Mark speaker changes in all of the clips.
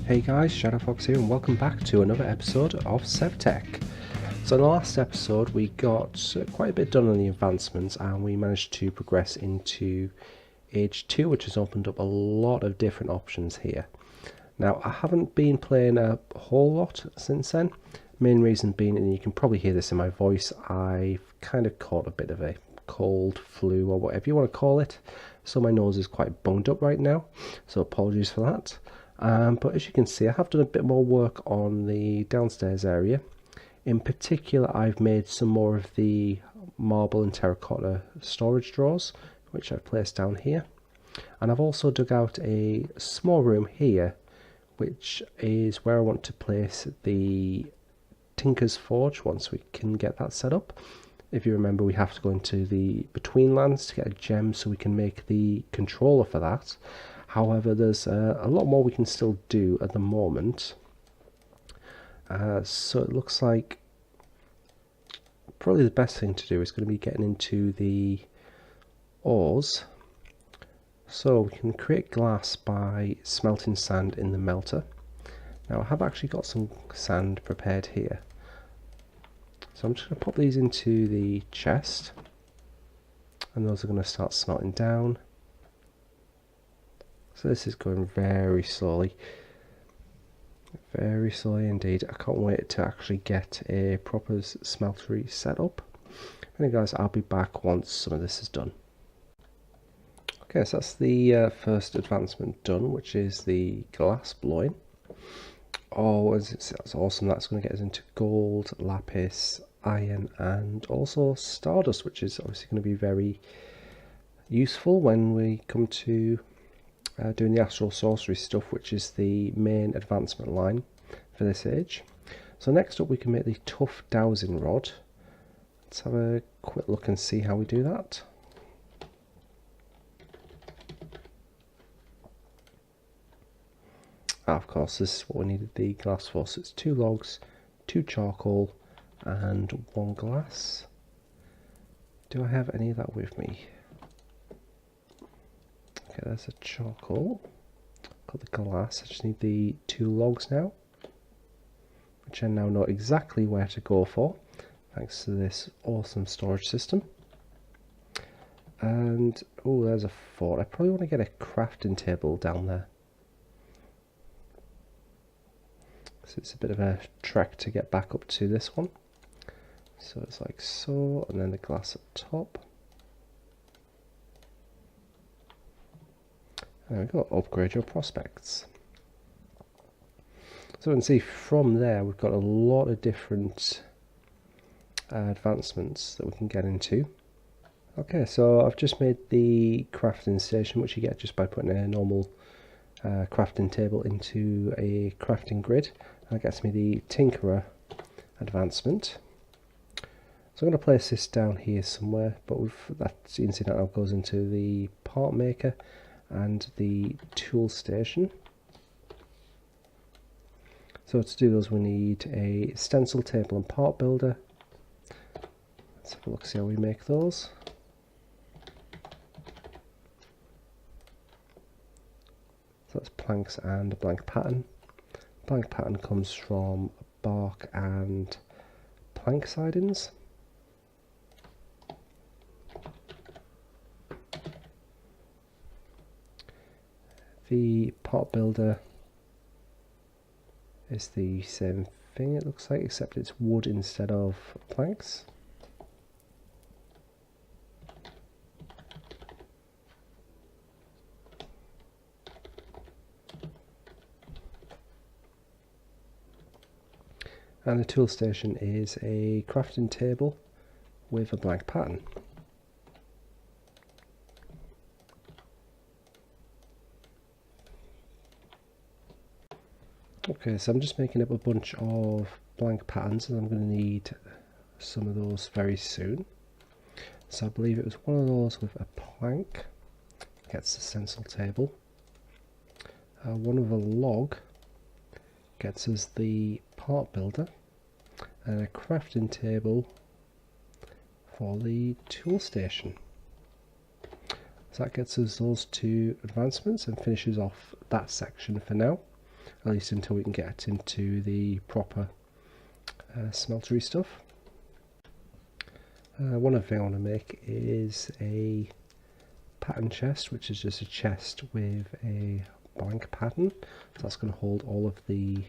Speaker 1: Hey guys, ShadowFox here and welcome back to another episode of SevTech. So in the last episode we got quite a bit done on the advancements and we managed to progress into Age 2, which has opened up a lot of different options here. Now I haven't been playing a whole lot since then, main reason being, and you can probably hear this in my voice, I've kind of caught a bit of a cold, flu or whatever you want to call it, so my nose is quite bunged up right now, so apologies for that. But as you can see, I have done a bit more work on the downstairs area. In particular, I've made some more of the marble and terracotta storage drawers, which I've placed down here. And I've also dug out a small room here, which is where I want to place the Tinker's Forge once we can get that set up. If you remember, we have to go into the Betweenlands to get a gem so we can make the controller for that. However, there's a lot more we can still do at the moment. So it looks like probably the best thing to do is going to be getting into the ores. So we can create glass by smelting sand in the melter. Now I have actually got some sand prepared here. So I'm just going to pop these into the chest. And those are going to start smelting down. So this is going very slowly indeed. I can't wait to actually get a proper smeltery set up. Anyway guys, I'll be back once some of this is done. Okay, so that's the first advancement done, which is the glass blowing. Oh, that's awesome. That's going to get us into gold, lapis, iron and also stardust, which is obviously going to be very useful when we come to doing the astral sorcery stuff, which is the main advancement line for this age. So next up we can make the tough dowsing rod. Let's have a quick look and see how we do that. Of course, this is what we needed the glass for. So it's 2 logs, 2 charcoal and 1 glass. Do I have any of that with me? Okay, there's a charcoal. Got the glass. I just need the 2 logs now, which I now know exactly where to go for, thanks to this awesome storage system. And oh, there's a fort. I probably want to get a crafting table down there. So it's a bit of a trek to get back up to this one. So it's like so, and then the glass at the top. There we go, upgrade your prospects. So you can see from there we've got a lot of different advancements that we can get into. Okay, so I've just made the crafting station, which you get just by putting a normal crafting table into a crafting grid. And that gets me the Tinkerer advancement. So I'm going to place this down here somewhere, but that you can see that now goes into the part maker and the tool station. So to do those we need a stencil table and part builder. Let's have a look, see how we make those. So that's planks and a blank pattern. Blank pattern comes from bark and plank sidings. The part builder is the same thing, it looks like, except it's wood instead of planks. And the tool station is a crafting table with a blank pattern. Okay, so I'm just making up a bunch of blank patterns and I'm going to need some of those very soon. So I believe it was one of those with a plank, gets the stencil table. One with a log gets us the part builder, and a crafting table for the tool station. So that gets us those 2 advancements and finishes off that section for now. at least until we can get into the proper smeltery stuff. One other thing I want to make is a pattern chest, which is just a chest with a blank pattern. So that's going to hold all of the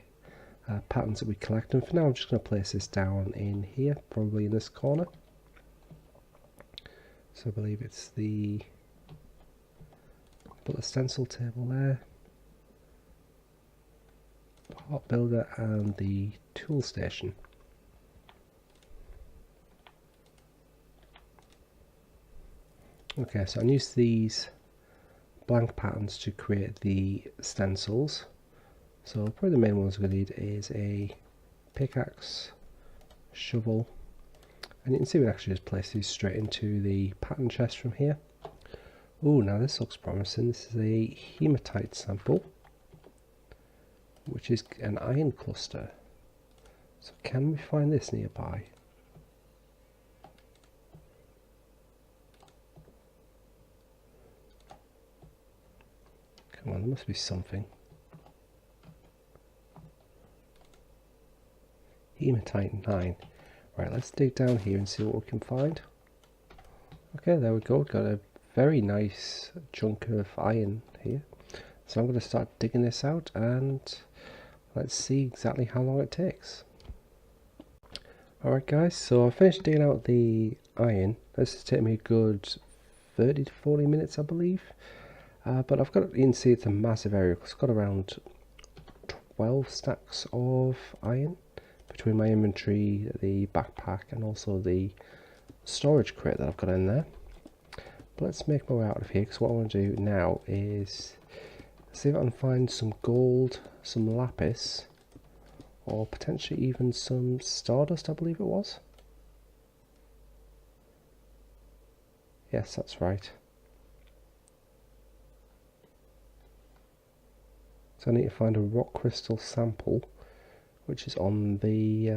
Speaker 1: patterns that we collect. And for now I'm just going to place this down in here, probably in this corner. So I believe it's the stencil table there, part builder, and the tool station. Okay, so I use these blank patterns to create the stencils. So probably the main ones we're going to need is a pickaxe, shovel, and you can see we actually just place these straight into the pattern chest from here. Oh, now this looks promising. This is a hematite sample, which is an iron cluster. So can we find this nearby? Come on, there must be something. Hematite 9. Right, let's dig down here and see what we can find. Okay, there we go. Got a very nice chunk of iron here. So I'm going to start digging this out and let's see exactly how long it takes. Alright guys, so I finished digging out the iron. This has taken me a good 30 to 40 minutes, I believe. But I've got, you can see it's a massive area. It's got around 12 stacks of iron between my inventory, the backpack, and also the storage crate that I've got in there. But let's make my way out of here, because what I want to do now is see if I can find some gold, some lapis, or potentially even some stardust, I believe it was. Yes, that's right. So I need to find a rock crystal sample which is on the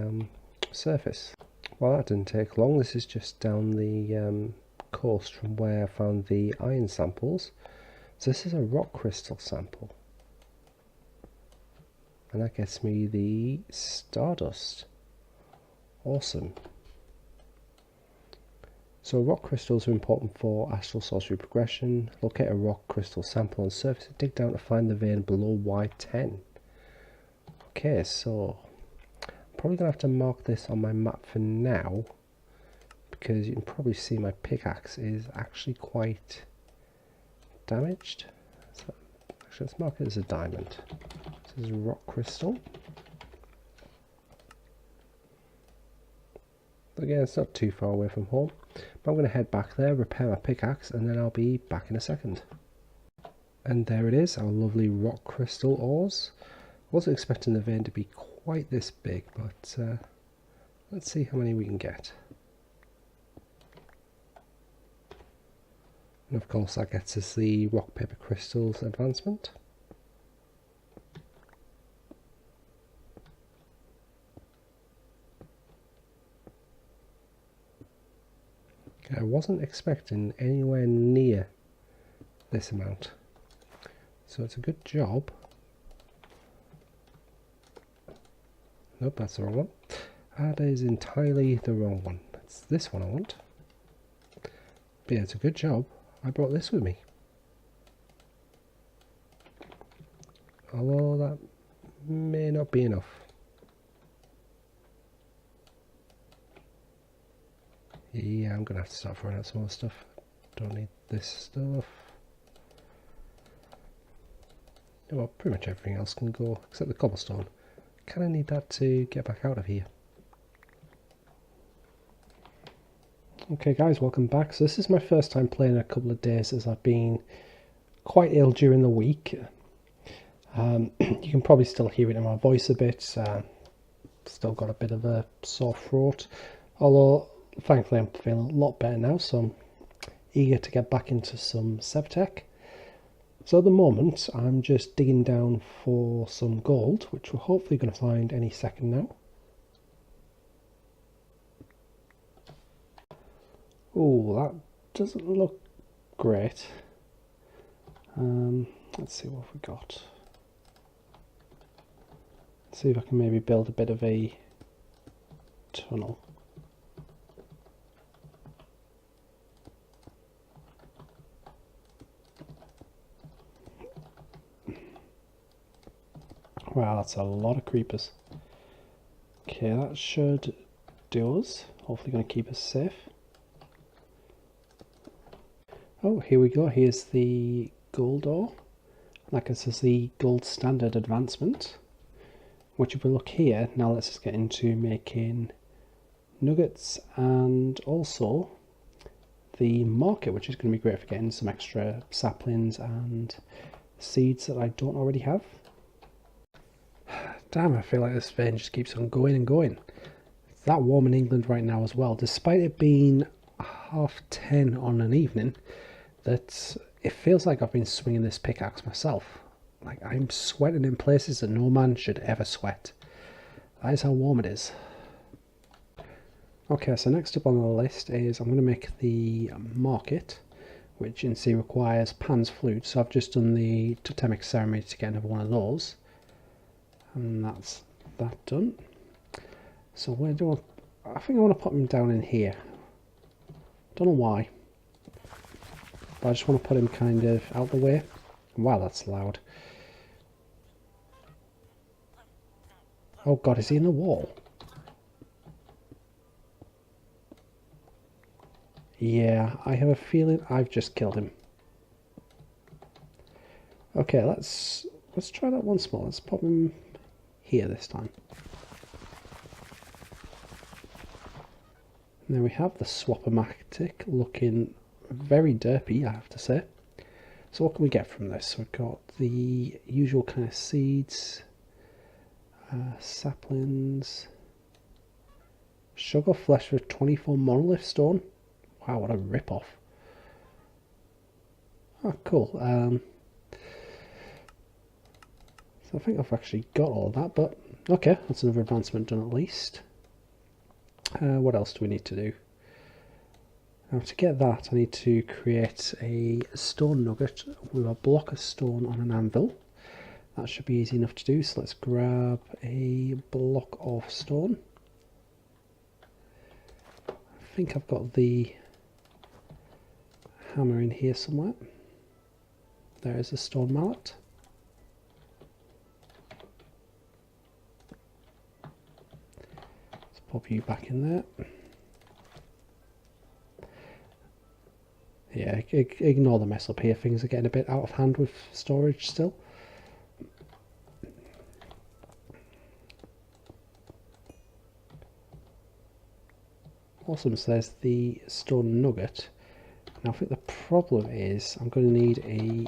Speaker 1: surface. Well, that didn't take long. This is just down the coast from where I found the iron samples. So this is a rock crystal sample. And that gets me the stardust. Awesome. So rock crystals are important for astral sorcery progression. Locate a rock crystal sample on the surface and dig down to find the vein below Y10. Okay, so I'm probably going to have to mark this on my map for now, because you can probably see my pickaxe is actually quite damaged. So actually, let's mark it as a diamond. This is rock crystal. Again, it's not too far away from home. But I'm going to head back there, repair my pickaxe, and then I'll be back in a second. And there it is, our lovely rock crystal ores. Wasn't expecting the vein to be quite this big, but let's see how many we can get. And of course that gets us the rock paper crystals advancement. I wasn't expecting anywhere near this amount, so it's a good job. Nope, that's the wrong one. That is entirely the wrong one. That's this one I want. But yeah, it's a good job I brought this with me. Although that may not be enough. Yeah, I'm going to have to start throwing out some more stuff. Don't need this stuff. Well, pretty much everything else can go, except the cobblestone. Kind of need that to get back out of here. Okay guys, welcome back. So this is my first time playing in a couple of days, as I've been quite ill during the week. You can probably still hear it in my voice a bit. Still got a bit of a sore throat. Although, thankfully I'm feeling a lot better now, so I'm eager to get back into some SevTech. So at the moment I'm just digging down for some gold, which we're hopefully going to find any second now. Oh, that doesn't look great. Let's see what we got. See if I can maybe build a bit of a tunnel. Wow, that's a lot of creepers. Okay, that should do us. Hopefully going to keep us safe. Oh, here we go. Here's the gold ore. Like this is the gold standard advancement. Which if we look here, now let's just get into making nuggets and also the market, which is going to be great for getting some extra saplings and seeds that I don't already have. Damn, I feel like this vein just keeps on going and going. It's that warm in England right now as well, despite it being 10:30 on an evening, that it feels like I've been swinging this pickaxe myself. Like I'm sweating in places that no man should ever sweat. That is how warm it is. Okay, so next up on the list is I'm going to make the market, which in C requires Pan's flute. So I've just done the totemic ceremony to get another one of those. And that's that done. So where do I think I want to put him down in here. Don't know why. But I just want to put him kind of out the way. Wow, that's loud. Oh god, is he in the wall? Yeah, I have a feeling I've just killed him. Okay, let's try that once more. Let's pop him here this time. And then we have the Swap-O-Matic looking very derpy, I have to say. So what can we get from this? We've got the usual kind of seeds, saplings, sugar flesh with 24 monolith stone. Wow, what a rip-off. Oh, cool. So I think I've actually got all of that, but okay, that's another advancement done at least. What else do we need to do? Now to get that, I need to create a stone nugget with a block of stone on an anvil. That should be easy enough to do, so let's grab a block of stone. I think I've got the hammer in here somewhere. There is a stone mallet. Let's pop you back in there. Yeah, ignore the mess up here. Things are getting a bit out of hand with storage still. Awesome, so there's the stone nugget. Now I think the problem is I'm going to need a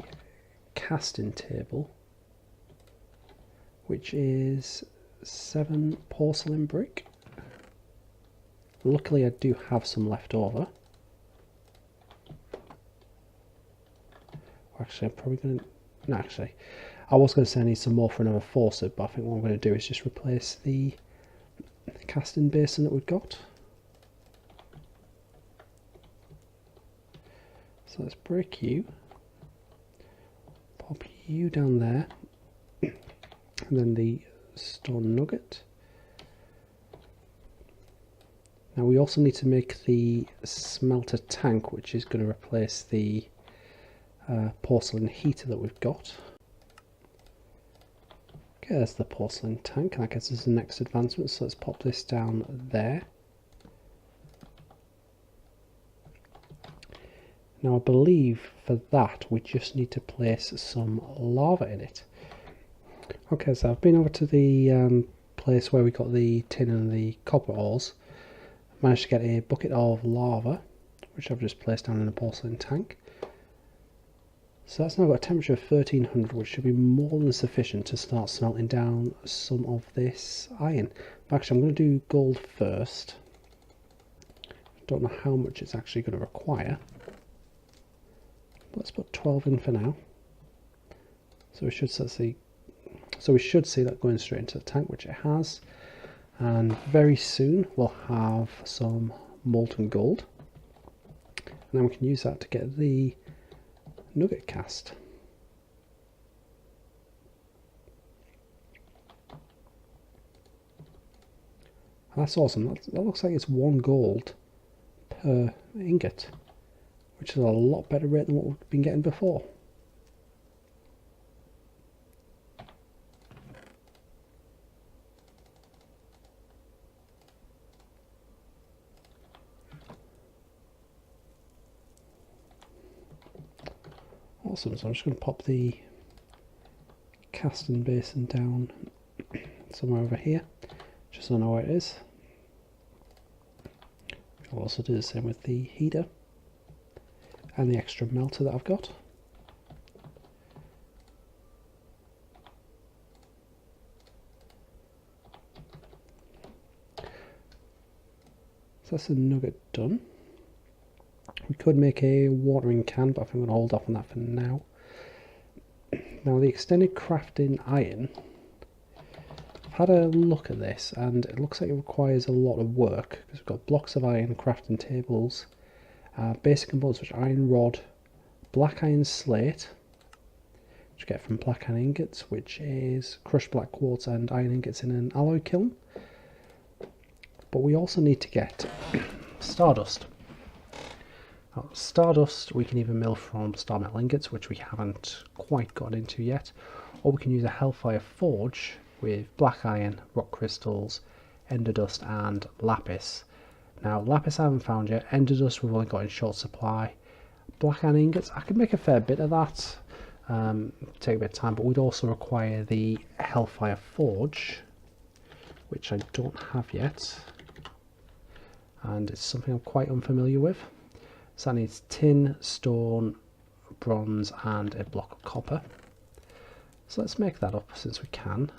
Speaker 1: casting table, which is 7 porcelain brick. Luckily I do have some left over. Actually, I'm probably going to... No, actually, I was going to say I need some more for another faucet, but I think what I'm going to do is just replace the casting basin that we've got. So let's break you, pop you down there, and then the stone nugget. Now we also need to make the smelter tank, which is going to replace the porcelain heater that we've got. Okay, there's the porcelain tank, and I guess this is the next advancement, so let's pop this down there. Now I believe for that we just need to place some lava in it. Okay, so I've been over to the place where we got the tin and the copper ores. Managed to get a bucket of lava, which I've just placed down in a porcelain tank. So that's now got a temperature of 1300, which should be more than sufficient to start smelting down some of this iron. But actually, I'm going to do gold first. Don't know how much it's actually going to require. But let's put 12 in for now. So we should see that going straight into the tank, which it has. And very soon we'll have some molten gold. And then we can use that to get the nugget cast. That's awesome. That looks like it's 1 gold per ingot, which is a lot better rate than what we've been getting before. Awesome, so I'm just going to pop the casting basin down somewhere over here, just so I know where it is. I'll also do the same with the heater and the extra melter that I've got. So that's the nugget done. We could make a watering can, but I think I'm going to hold off on that for now. Now the extended crafting iron, I've had a look at this and it looks like it requires a lot of work because we've got blocks of iron, crafting tables, basic components which are iron rod, black iron slate, which you get from black iron ingots, which is crushed black quartz and iron ingots in an alloy kiln. But we also need to get stardust. Now, stardust we can either mill from star metal ingots, which we haven't quite got into yet, or we can use a hellfire forge with black iron, rock crystals, ender dust and lapis. Now lapis I haven't found yet, ender dust we've only got in short supply. Black iron ingots, I could make a fair bit of that, take a bit of time, but we'd also require the hellfire forge, which I don't have yet, and it's something I'm quite unfamiliar with. So that needs tin, stone, bronze and a block of copper. So let's make that up since we can.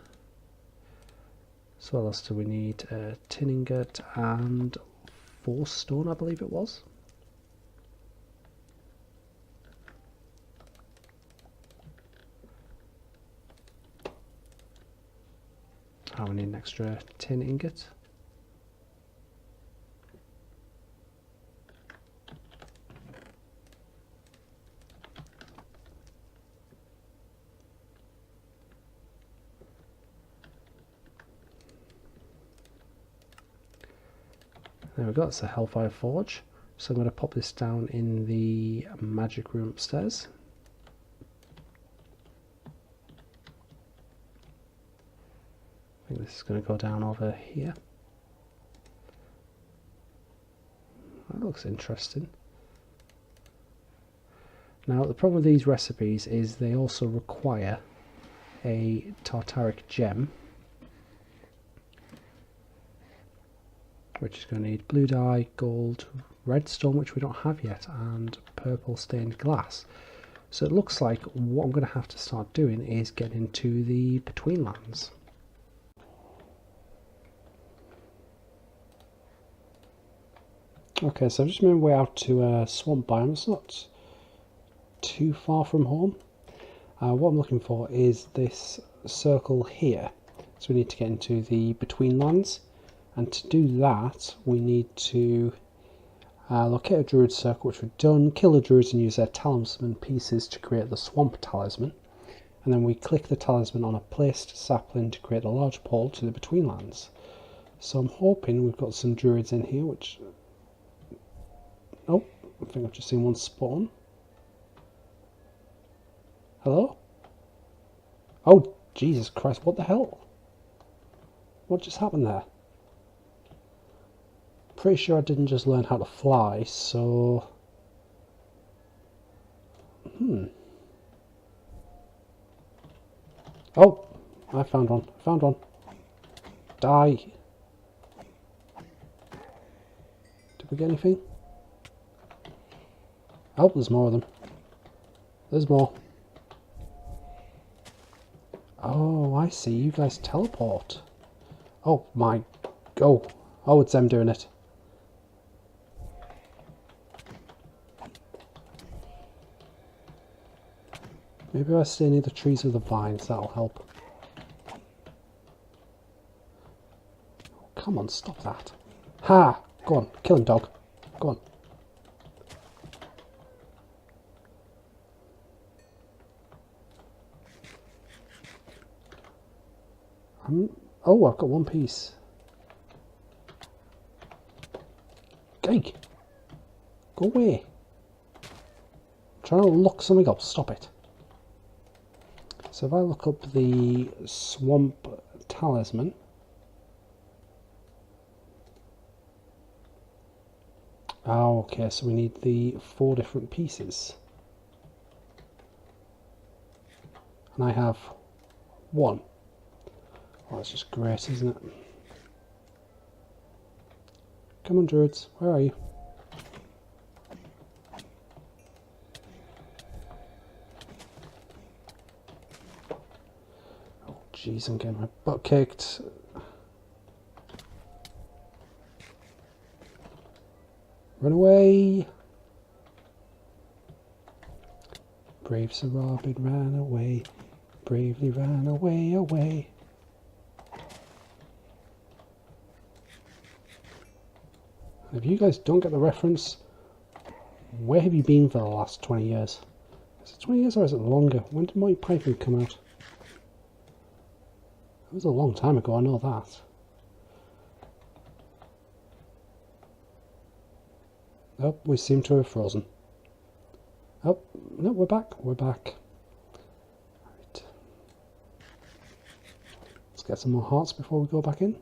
Speaker 1: So what else do we need? Tin ingot and 4 stone I believe it was. We need an extra tin ingot. There we go, it's a hellfire forge. So I'm going to pop this down in the magic room upstairs. I think this is going to go down over here. That looks interesting. Now the problem with these recipes is they also require a tartaric gem, which is going to need blue dye, gold, redstone, which we don't have yet, and purple stained glass. So it looks like what I'm going to have to start doing is get into the Betweenlands. Okay, so I've just made my way out to a swamp biome. It's not too far from home. What I'm looking for is this circle here. So we need to get into the Betweenlands. And to do that, we need to locate a druid circle, which we've done, kill the druids and use their talisman pieces to create the swamp talisman. And then we click the talisman on a placed sapling to create a large portal to the Betweenlands. So I'm hoping we've got some druids in here, which... Oh, I think I've just seen one spawn. Hello? Oh, Jesus Christ, what the hell? What just happened there? Pretty sure I didn't just learn how to fly, so... Oh, I found one. I found one. Die. Did we get anything? Oh, there's more of them. There's more. Oh, I see. You guys teleport. Oh my... Oh, it's them doing it. Maybe if I stay near the trees with the vines, that'll help. Oh, come on, stop that. Ha! Go on, kill him, dog. Go on. Oh, I've got one piece. Gig! Go away. I'm trying to look something up. Stop it. So if I look up the swamp talisman. Oh, okay, so we need the 4 different pieces. And I have 1. Oh, that's just great, isn't it? Come on, druids. Where are you? Oh, jeez, I'm getting my butt kicked. Run away! Brave Sir Robin ran away, bravely ran away, away. If you guys don't get the reference, where have you been for the last 20 years? Is it 20 years or is it longer? When did Monty Python come out? It was a long time ago, I know that. Oh, we seem to have frozen. Oh, no, we're back. We're back. Right. Let's get some more hearts before we go back in.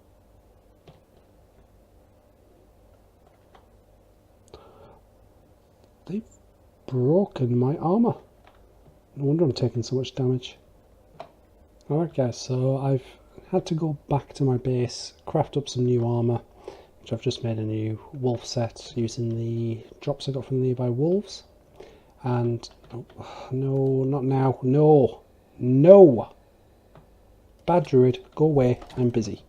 Speaker 1: They've broken my armor. No wonder I'm taking so much damage. Alright guys, so I've had to go back to my base, craft up some new armor, which I've just made a new wolf set using the drops I got from the nearby wolves. And, oh, no, not now, no, no! Bad druid, go away, I'm busy.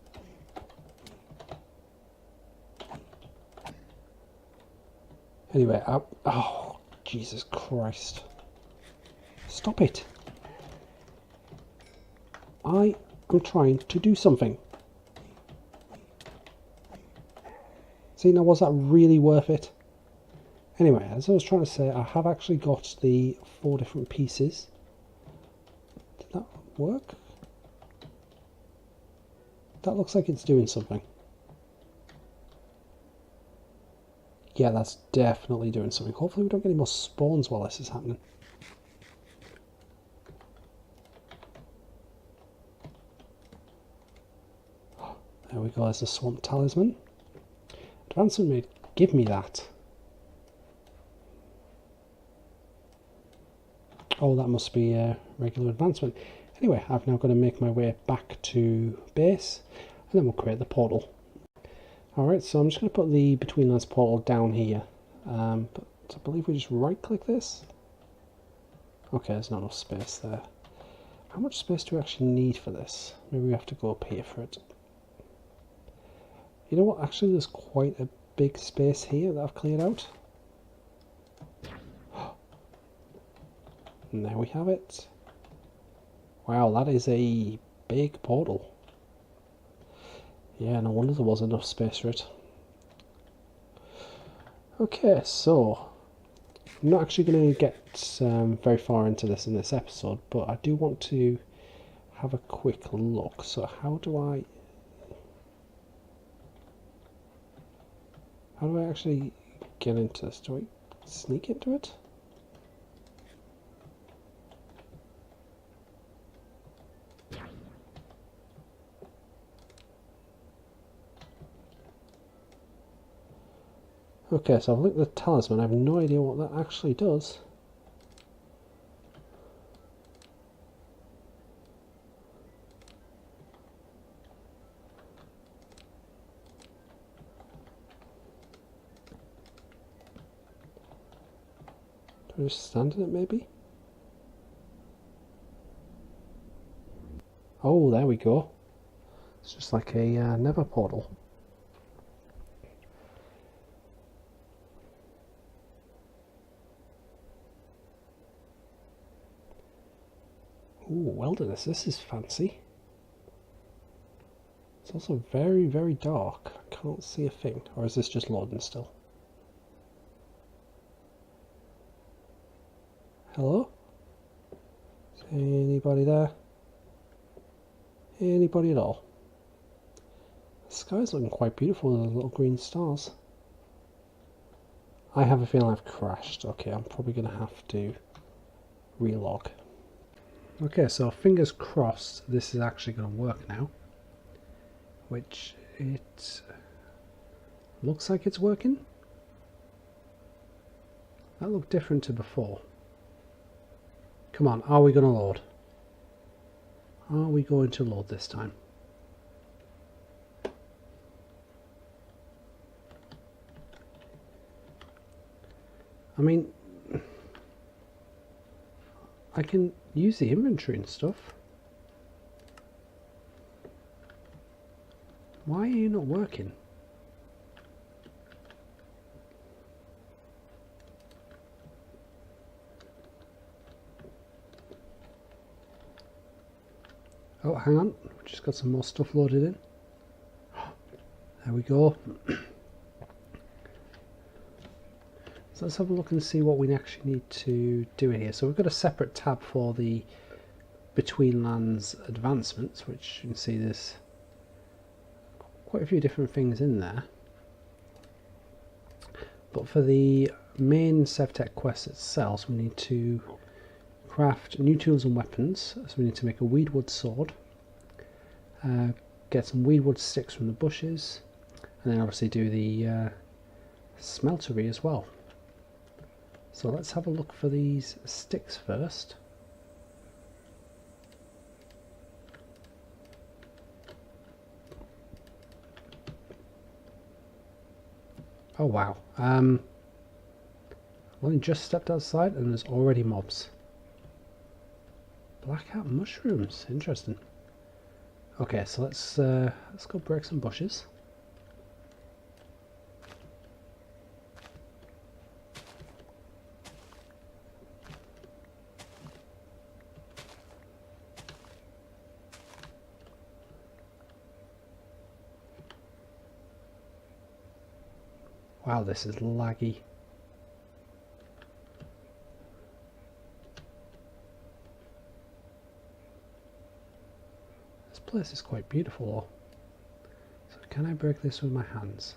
Speaker 1: Anyway, oh, Jesus Christ. Stop it. I am trying to do something. See, now was that really worth it? Anyway, as I was trying to say, I have actually got the 4 different pieces. Did that work? That looks like it's doing something. Yeah, that's definitely doing something. Hopefully we don't get any more spawns while this is happening. There we go, there's the swamp talisman. Advancement may give me that. Oh, that must be a regular advancement. Anyway, I've now got to make my way back to base, and then we'll create the portal. Alright, so I'm just going to put the Betweenlands portal down here. But I believe we just right-click this. Okay, there's not enough space there. How much space do we actually need for this? Maybe we have to go up here for it. You know what, actually there's quite a big space here that I've cleared out. And there we have it. Wow, that is a big portal. Yeah, no wonder there was enough space for it. Okay, so I'm not actually going to get very far into this in this episode, but I do want to have a quick look. So how do I actually get into this? Do I sneak into it? Okay, so I've looked at the talisman. I have no idea what that actually does. Do I just stand in it maybe? Oh, there we go. It's just like a nether portal. Ooh, wilderness, this is fancy. It's also very, very dark. I can't see a thing. Or is this just loading still? Hello? Is anybody there? Anybody at all? The sky's looking quite beautiful with the little green stars. I have a feeling I've crashed. Okay, I'm probably going to have to relog. Okay, so fingers crossed this is actually going to work now. Which it looks like it's working. That looked different to before. Come on, are we going to load? Are we going to load this time? I mean, I can use the inventory and stuff. Why are you not working? Oh, hang on. We've just got some more stuff loaded in. There we go. So let's have a look and see what we actually need to do in here. So we've got a separate tab for the Betweenlands advancements, which you can see there's quite a few different things in there. But for the main SevTech quest itself, we need to craft new tools and weapons. So we need to make a weedwood sword, get some weedwood sticks from the bushes, and then obviously do the smeltery as well. So let's have a look for these sticks first. Oh wow, I've only just stepped outside and there's already mobs. Black hat mushrooms, interesting. Okay, so let's go break some bushes. Wow, this is laggy. This place is quite beautiful though. So can I break this with my hands?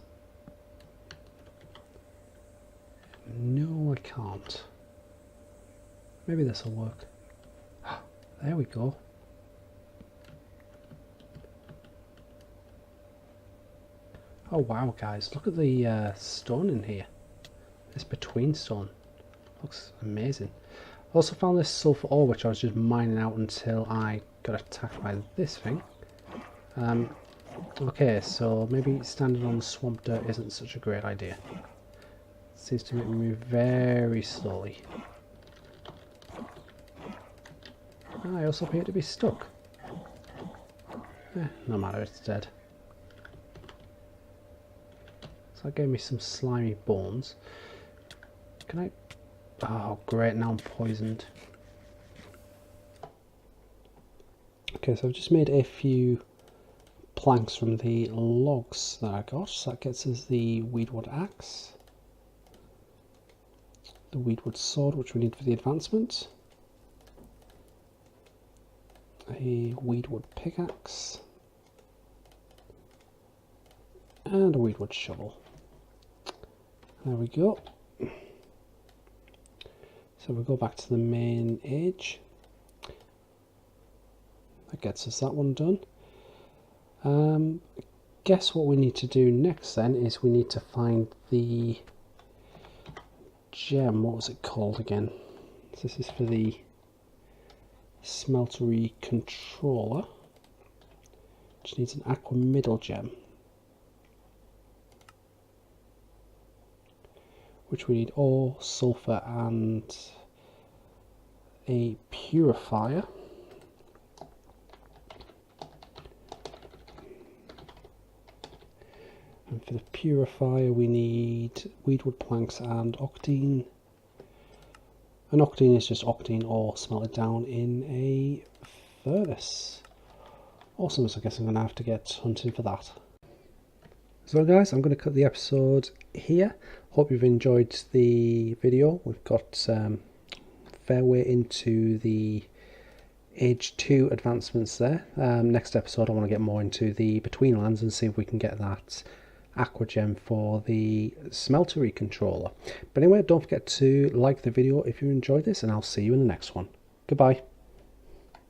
Speaker 1: No, I can't. Maybe this will work. There we go. Oh wow, guys, look at the stone in here. This between stone. Looks amazing. Also found this sulfur ore, which I was just mining out until I got attacked by this thing. Okay, so maybe standing on the swamp dirt isn't such a great idea. It seems to make me move very slowly. I also appear to be stuck. No matter, it's dead. So that gave me some slimy bones. Can I... Oh great, now I'm poisoned. Okay, so I've just made a few planks from the logs that I got. So that gets us the weedwood axe, the weedwood sword, which we need for the advancement, a weedwood pickaxe, and a weedwood shovel. There we go. So we'll go back to the main age. That gets us that one done. Guess what we need to do next then is we need to find the gem. What was it called again? So this is for the smeltery controller, which needs an aqua middle gem, which we need ore, sulfur, and a purifier. And for the purifier we need weedwood planks and octine. And octine is just octine ore smelted down in a furnace. Awesome, so I guess I'm going to have to get hunting for that. So guys, I'm going to cut the episode here. Hope you've enjoyed the video. We've got fair way into the Age 2 advancements there. Next episode I want to get more into the Betweenlands and see if we can get that Aquagem for the smeltery controller. But anyway, don't forget to like the video if you enjoyed this, and I'll see you in the next one. Goodbye.